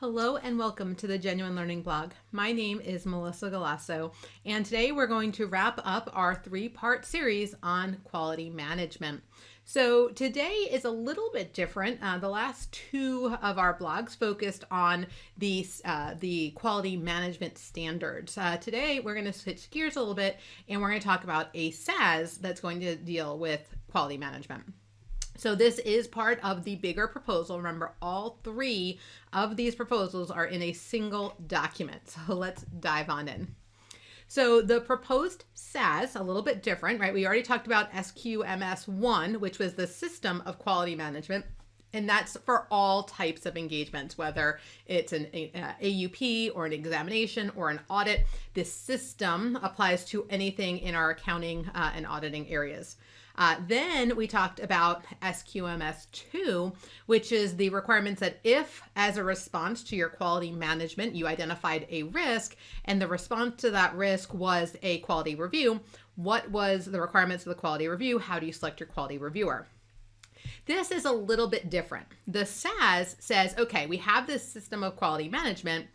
Hello and welcome to the Genuine Learning Blog. My name is Melissa Galasso, and today we're going to wrap up our three-part series on quality management. So today is a little bit different. The last two of our blogs focused on the quality management standards. Today we're going to switch gears a little bit, and we're going to talk about a SAS that's going to deal with quality management. So this is part of the bigger proposal. Remember, all three of these proposals are in a single document. So let's dive on in. So the proposed SAS, a little bit different, right? We already talked about SQMS1, which was the system of quality management. And that's for all types of engagements, whether it's an AUP or an examination or an audit. This system applies to anything in our accounting and auditing areas. Then we talked about SQMS2, which is the requirements that if, as a response to your quality management, you identified a risk and the response to that risk was a quality review, what was the requirements of the quality review? How do you select your quality reviewer? This is a little bit different. The SAS says, okay, we have this system of quality management.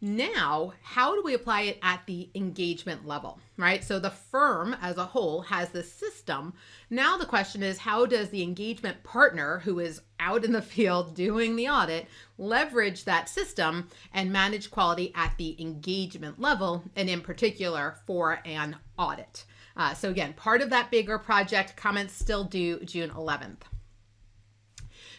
Now, how do we apply it at the engagement level, right? So the firm as a whole has this system. Now the question is, how does the engagement partner who is out in the field doing the audit leverage that system and manage quality at the engagement level, and in particular for an audit? So again, part of that bigger project, comments still due June 11th.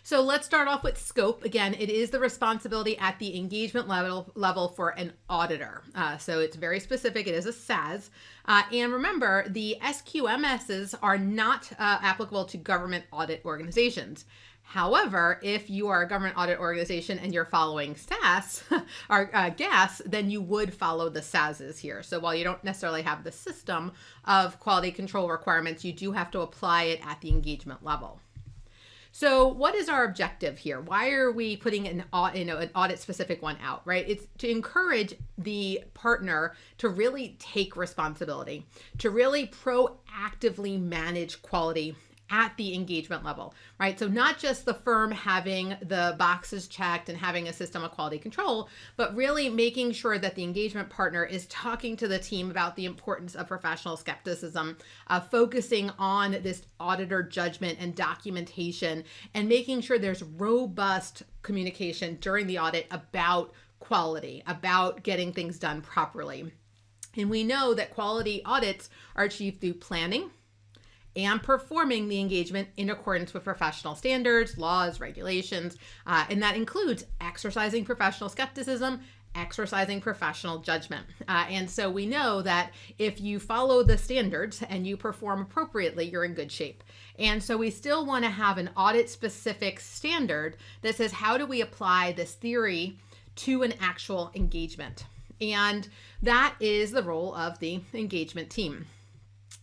So let's start off with scope. Again, it is the responsibility at the engagement level for an auditor. So it's very specific. It is a SAS. And remember, the SQMSs are not applicable to government audit organizations. However, if you are a government audit organization and you're following SAS or GAS, then you would follow the SASs here. So while you don't necessarily have the system of quality control requirements, you do have to apply it at the engagement level. So what is our objective here? Why are we putting an audit specific one out, right? It's to encourage the partner to really take responsibility, to really proactively manage quality at the engagement level, right? So not just the firm having the boxes checked and having a system of quality control, but really making sure that the engagement partner is talking to the team about the importance of professional skepticism, focusing on this auditor judgment and documentation, and making sure there's robust communication during the audit about quality, about getting things done properly. And we know that quality audits are achieved through planning and performing the engagement in accordance with professional standards, laws, regulations, and that includes exercising professional skepticism, exercising professional judgment. And so we know that if you follow the standards and you perform appropriately, you're in good shape. And so we still want to have an audit-specific standard that says, how do we apply this theory to an actual engagement? And that is the role of the engagement team.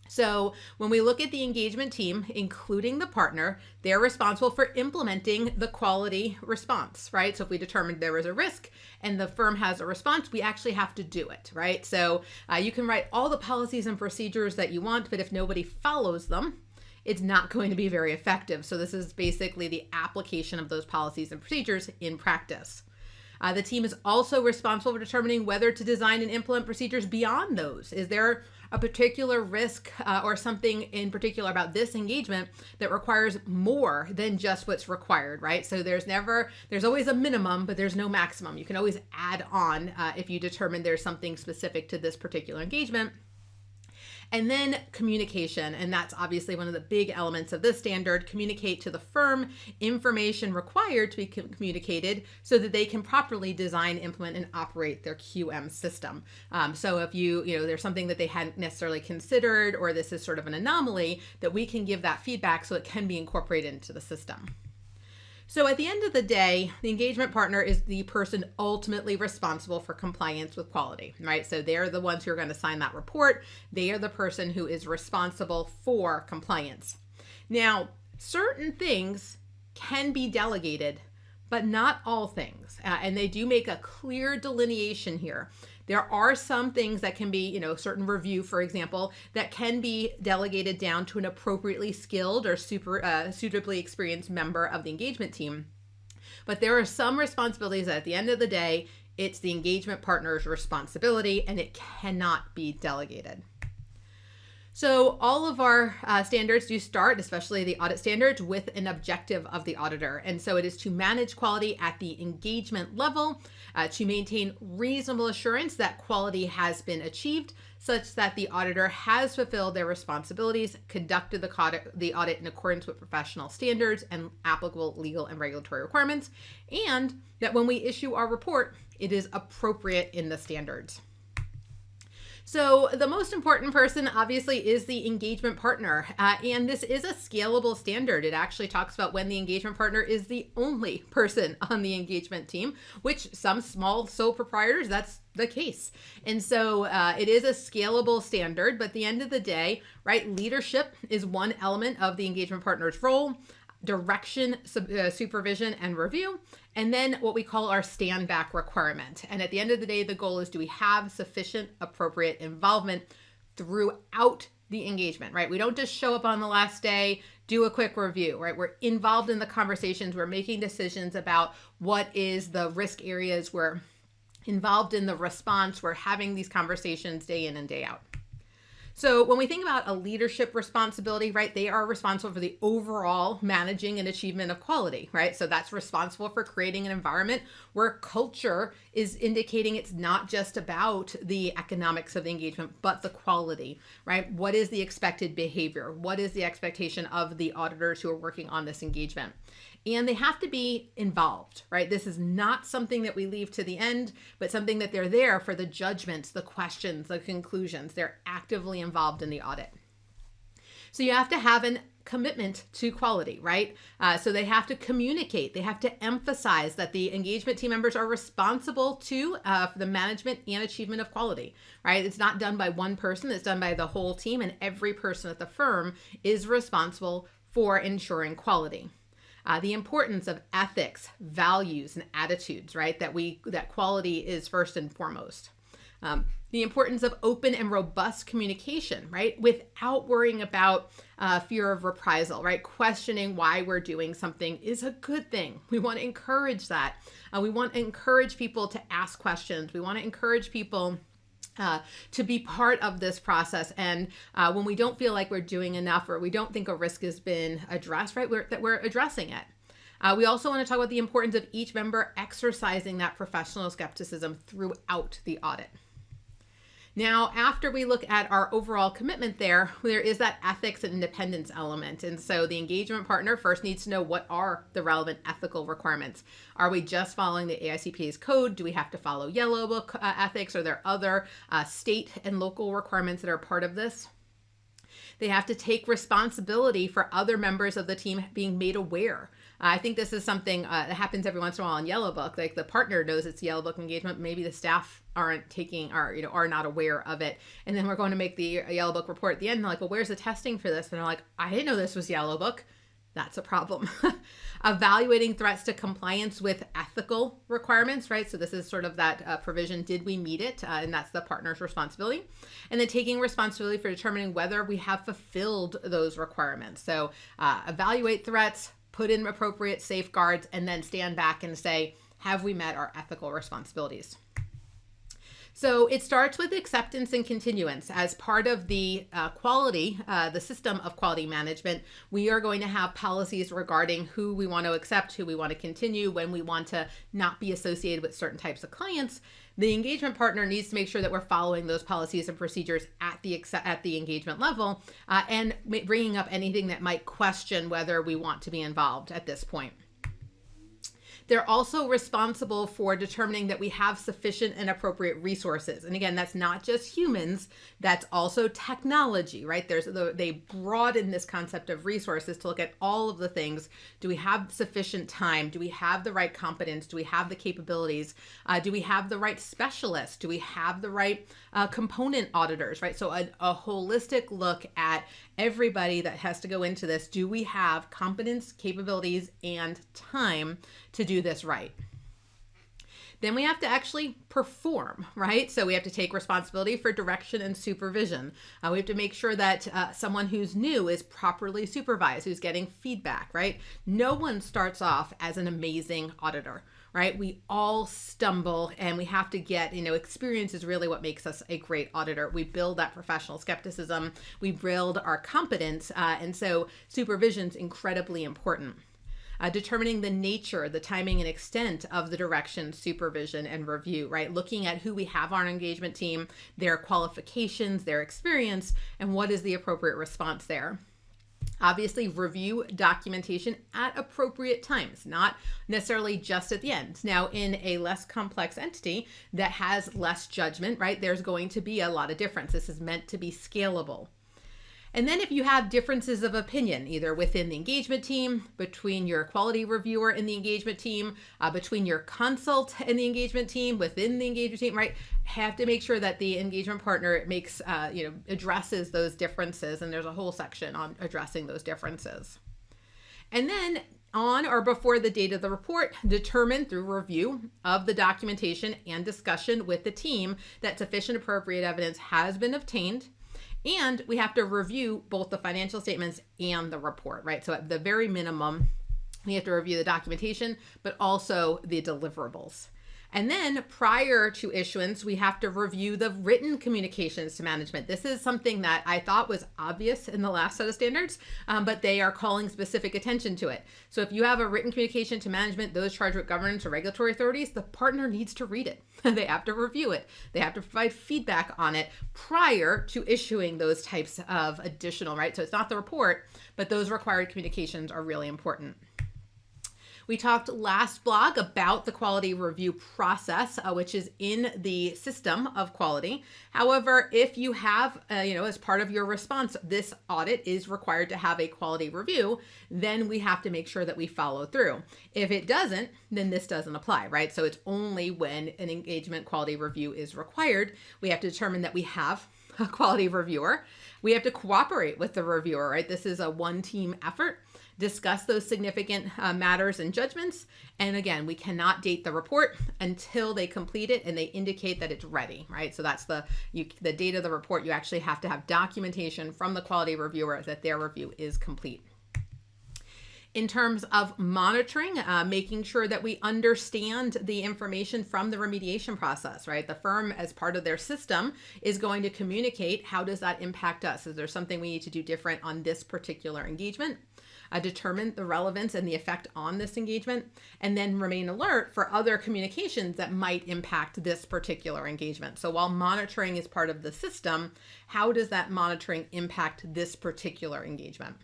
So when we look at the engagement team, including the partner, they're responsible for implementing the quality response, right? So if we determined there was a risk and the firm has a response, we actually have to do it, right? So you can write all the policies and procedures that you want, but if nobody follows them, it's not going to be very effective. So this is basically the application of those policies and procedures in practice. The team is also responsible for determining whether to design and implement procedures beyond those. Is there a particular risk or something in particular about this engagement that requires more than just what's required, right? So there's always a minimum, but there's no maximum. You can always add on if you determine there's something specific to this particular engagement. And then communication, and that's obviously one of the big elements of this standard. Communicate to the firm information required to be communicated so that they can properly design, implement, and operate their QM system. So if there's something that they hadn't necessarily considered, or this is sort of an anomaly, that we can give that feedback so it can be incorporated into the system. So at the end of the day, the engagement partner is the person ultimately responsible for compliance with quality, right? So they're the ones who are going to sign that report. They are the person who is responsible for compliance. Now, certain things can be delegated, but not all things. And they do make a clear delineation here. There are some things that can be, certain review, for example, that can be delegated down to an appropriately skilled or suitably experienced member of the engagement team. But there are some responsibilities that at the end of the day, it's the engagement partner's responsibility and it cannot be delegated. So all of our standards do start, especially the audit standards, with an objective of the auditor. And so it is to manage quality at the engagement level, to maintain reasonable assurance that quality has been achieved, such that the auditor has fulfilled their responsibilities, conducted the audit in accordance with professional standards and applicable legal and regulatory requirements, and that when we issue our report, it is appropriate in the standards. So the most important person obviously is the engagement partner, and this is a scalable standard. It actually talks about when the engagement partner is the only person on the engagement team, which some small sole proprietors, that's the case. And so it is a scalable standard, but at the end of the day, right, leadership is one element of the engagement partner's role, direction, supervision, and review, and then what we call our stand back requirement. And at the end of the day, the goal is, do we have sufficient, appropriate involvement throughout the engagement, right? We don't just show up on the last day, do a quick review, right? We're involved in the conversations. We're making decisions about what is the risk areas. We're involved in the response. We're having these conversations day in and day out. So when we think about a leadership responsibility, right, they are responsible for the overall managing and achievement of quality, right? So that's responsible for creating an environment where culture is indicating it's not just about the economics of the engagement, but the quality, right? What is the expected behavior? What is the expectation of the auditors who are working on this engagement? And they have to be involved, right? This is not something that we leave to the end, but something that they're there for the judgments, the questions, the conclusions. They're actively involved in the audit. So you have to have a commitment to quality, right? So they have to communicate. They have to emphasize that the engagement team members are responsible to for the management and achievement of quality, right? It's not done by one person. It's done by the whole team, and every person at the firm is responsible for ensuring quality. The importance of ethics, values, and attitudes, right? That quality is first and foremost. The importance of open and robust communication, right? Without worrying about fear of reprisal, right? Questioning why we're doing something is a good thing. We want to encourage that. We want to encourage people to ask questions. We want to encourage people to be part of this process. And when we don't feel like we're doing enough, or we don't think a risk has been addressed, right, that we're addressing it. We also want to talk about the importance of each member exercising that professional skepticism throughout the audit. Now, after we look at our overall commitment there is that ethics and independence element. And so the engagement partner first needs to know, what are the relevant ethical requirements? Are we just following the AICPA's code? Do we have to follow Yellow Book ethics? Are there other state and local requirements that are part of this? They have to take responsibility for other members of the team being made aware. I think this is something that happens every once in a while in Yellow Book. Like the partner knows it's Yellow Book engagement. Maybe the staff are not aware of it. And then we're going to make the Yellow Book report at the end. And they're like, well, where's the testing for this? And they're like, I didn't know this was Yellow Book. That's a problem. Evaluating threats to compliance with ethical requirements, right? So this is sort of that provision, did we meet it? And that's the partner's responsibility. And then taking responsibility for determining whether we have fulfilled those requirements. So evaluate threats, put in appropriate safeguards, and then stand back and say, have we met our ethical responsibilities? So it starts with acceptance and continuance. As part of the quality, the system of quality management, we are going to have policies regarding who we want to accept, who we want to continue, when we want to not be associated with certain types of clients. The engagement partner needs to make sure that we're following those policies and procedures at the engagement level, and bringing up anything that might question whether we want to be involved at this point. They're also responsible for determining that we have sufficient and appropriate resources. And again, that's not just humans, that's also technology, right? They broaden this concept of resources to look at all of the things. Do we have sufficient time? Do we have the right competence? Do we have the capabilities? Do we have the right specialists? Do we have the right component auditors, right? So a holistic look at everybody that has to go into this. Do we have competence, capabilities, and time to do this right? Then we have to actually perform, right? So we have to take responsibility for direction and supervision. We have to make sure that someone who's new is properly supervised, who's getting feedback, right? No one starts off as an amazing auditor, right? We all stumble, and we have to get, experience is really what makes us a great auditor. We build that professional skepticism, we build our competence, and so supervision is incredibly important. Determining the nature, the timing, and extent of the direction, supervision, and review, right? Looking at who we have on our engagement team, their qualifications, their experience, and what is the appropriate response there. Obviously, review documentation at appropriate times, not necessarily just at the end. Now, in a less complex entity that has less judgment, right, there's going to be a lot of difference. This is meant to be scalable. And then if you have differences of opinion, either within the engagement team, between your quality reviewer and the engagement team, between your consult and the engagement team, within the engagement team, right, have to make sure that the engagement partner makes, addresses those differences. And there's a whole section on addressing those differences. And then on or before the date of the report, determine through review of the documentation and discussion with the team that sufficient appropriate evidence has been obtained. And we have to review both the financial statements and the report, right? So at the very minimum, we have to review the documentation, but also the deliverables. And then prior to issuance, we have to review the written communications to management. This is something that I thought was obvious in the last set of standards, but they are calling specific attention to it. So if you have a written communication to management, those charged with governance or regulatory authorities, the partner needs to read it. They have to review it. They have to provide feedback on it prior to issuing those types of additional, right? So it's not the report, but those required communications are really important. We talked last blog about the quality review process, which is in the system of quality. However, if you have, as part of your response, this audit is required to have a quality review, then we have to make sure that we follow through. If it doesn't, then this doesn't apply, right? So it's only when an engagement quality review is required. We have to determine that we have a quality reviewer. We have to cooperate with the reviewer, right? This is a one-team effort. Discuss those significant matters and judgments. And again, we cannot date the report until they complete it and they indicate that it's ready, right? So that's the date of the report. You actually have to have documentation from the quality reviewer that their review is complete. In terms of monitoring, making sure that we understand the information from the remediation process, right? The firm, as part of their system, is going to communicate how does that impact us? Is there something we need to do different on this particular engagement? Determine the relevance and the effect on this engagement, and then remain alert for other communications that might impact this particular engagement. So while monitoring is part of the system, how does that monitoring impact this particular engagement?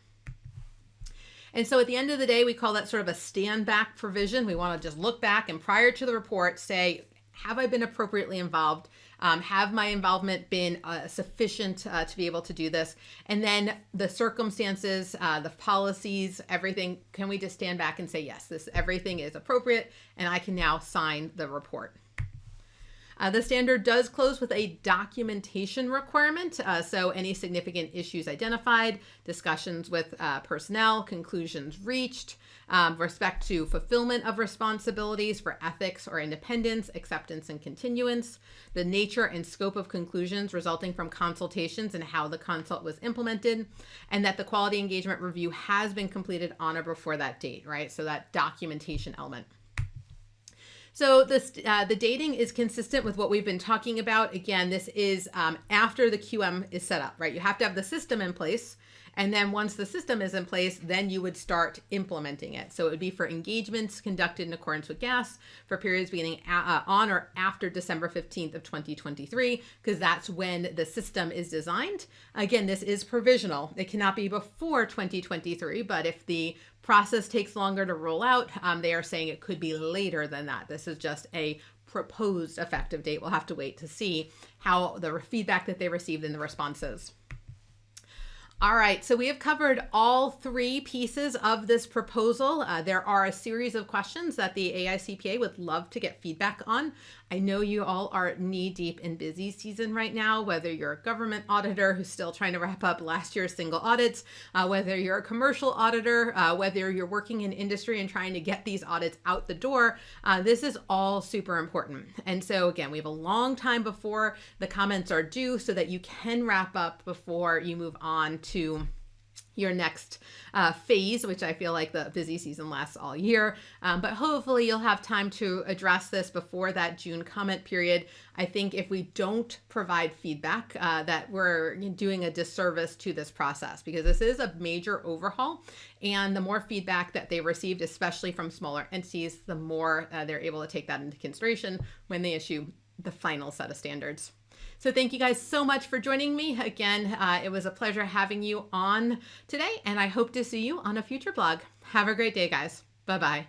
And so at the end of the day, we call that sort of a stand back provision. We want to just look back and prior to the report say, have I been appropriately involved? Have my involvement been sufficient to be able to do this? And then the circumstances, the policies, everything, can we just stand back and say, yes, everything is appropriate and I can now sign the report? The standard does close with a documentation requirement. So any significant issues identified, discussions with personnel, conclusions reached, respect to fulfillment of responsibilities for ethics or independence, acceptance and continuance, the nature and scope of conclusions resulting from consultations and how the consult was implemented, and that the quality engagement review has been completed on or before that date, right? So that documentation element. So the dating is consistent with what we've been talking about. Again, this is after the QM is set up, right? You have to have the system in place. And then once the system is in place, then you would start implementing it. So it would be for engagements conducted in accordance with GAS for periods beginning on or after December 15th of 2023, because that's when the system is designed. Again, this is provisional. It cannot be before 2023, but if the process takes longer to roll out, they are saying it could be later than that. This is just a proposed effective date. We'll have to wait to see how the feedback that they received in the responses. All right, so we have covered all three pieces of this proposal. There are a series of questions that the AICPA would love to get feedback on. I know you all are knee deep in busy season right now, whether you're a government auditor who's still trying to wrap up last year's single audits, whether you're a commercial auditor, whether you're working in industry and trying to get these audits out the door. This is all super important. And so again, we have a long time before the comments are due so that you can wrap up before you move on to your next phase, which I feel like the busy season lasts all year. But hopefully you'll have time to address this before that June comment period. I think if we don't provide feedback, that we're doing a disservice to this process, because this is a major overhaul. And the more feedback that they received, especially from smaller entities, the more they're able to take that into consideration when they issue the final set of standards. So thank you guys so much for joining me. Again, it was a pleasure having you on today, and I hope to see you on a future blog. Have a great day, guys. Bye-bye.